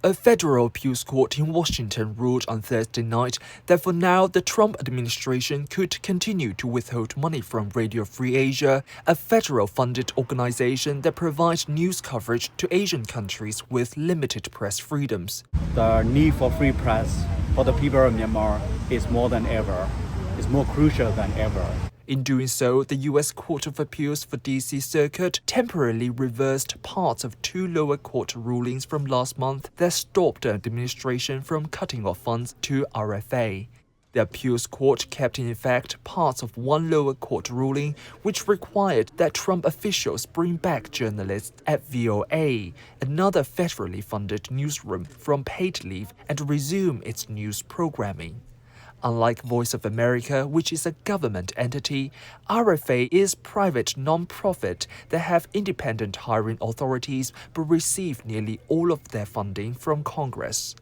A federal appeals court in Washington ruled on Thursday night that for now the Trump administration could continue to withhold money from Radio Free Asia, a federal-funded organization that provides news coverage to Asian countries with limited press freedoms. The need for free press for the people of Myanmar is more than ever. It's more crucial than ever. In doing so, the U.S. Court of Appeals for D.C. Circuit temporarily reversed parts of two lower court rulings from last month that stopped the administration from cutting off funds to RFA. The appeals court kept in effect parts of one lower court ruling which required that Trump officials bring back journalists at VOA, another federally funded newsroom, from paid leave and resume its news programming. Unlike Voice of America, which is a government entity, RFA is private non-profit that have independent hiring authorities but receive nearly all of their funding from Congress.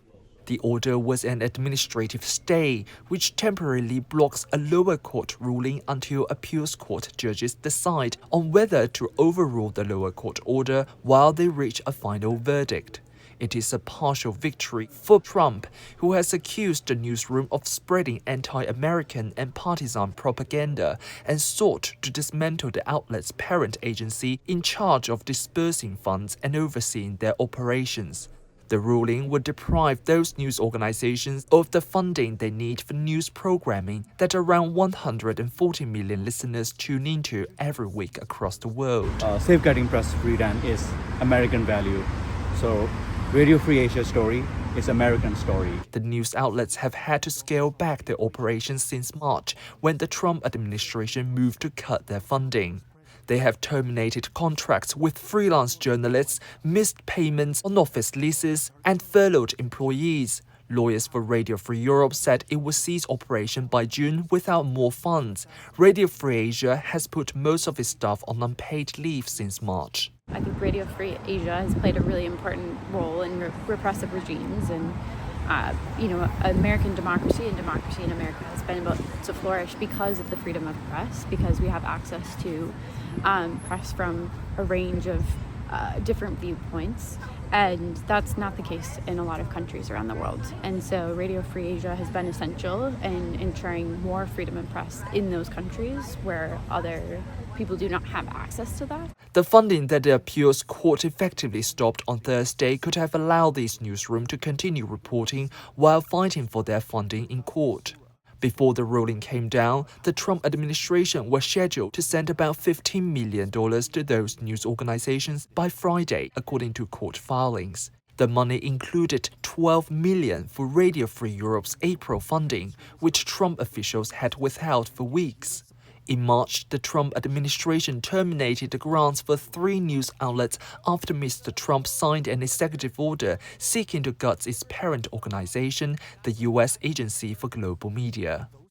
The order was an administrative stay, which temporarily blocks a lower court ruling until appeals court judges decide on whether to overrule the lower court order while they reach a final verdict. It is a partial victory for Trump, who has accused the newsroom of spreading anti-American and partisan propaganda and sought to dismantle the outlet's parent agency in charge of dispersing funds and overseeing their operations. The ruling would deprive those news organizations of the funding they need for news programming that around 140 million listeners tune into every week across the world. Safeguarding press freedom is American value. So Radio Free Asia story is American story. The news outlets have had to scale back their operations since March, when the Trump administration moved to cut their funding. They have terminated contracts with freelance journalists, missed payments on office leases, and furloughed employees. Lawyers for Radio Free Europe said it would cease operation by June without more funds. Radio Free Asia has put most of its staff on unpaid leave since March. I think Radio Free Asia has played a really important role in repressive regimes, and American democracy and democracy in America has been able to flourish because of the freedom of press, because we have access to press from a range of different viewpoints, and that's not the case in a lot of countries around the world. And so Radio Free Asia has been essential in ensuring more freedom of press in those countries where other people do not have access to that. The funding that the appeals court effectively stopped on Thursday could have allowed these newsrooms to continue reporting while fighting for their funding in court. Before the ruling came down, the Trump administration was scheduled to send about $15 million to those news organizations by Friday, according to court filings. The money included $12 million for Radio Free Europe's April funding, which Trump officials had withheld for weeks. In March, the Trump administration terminated the grants for 3 news outlets after Mr. Trump signed an executive order seeking to gut its parent organization, the U.S. Agency for Global Media.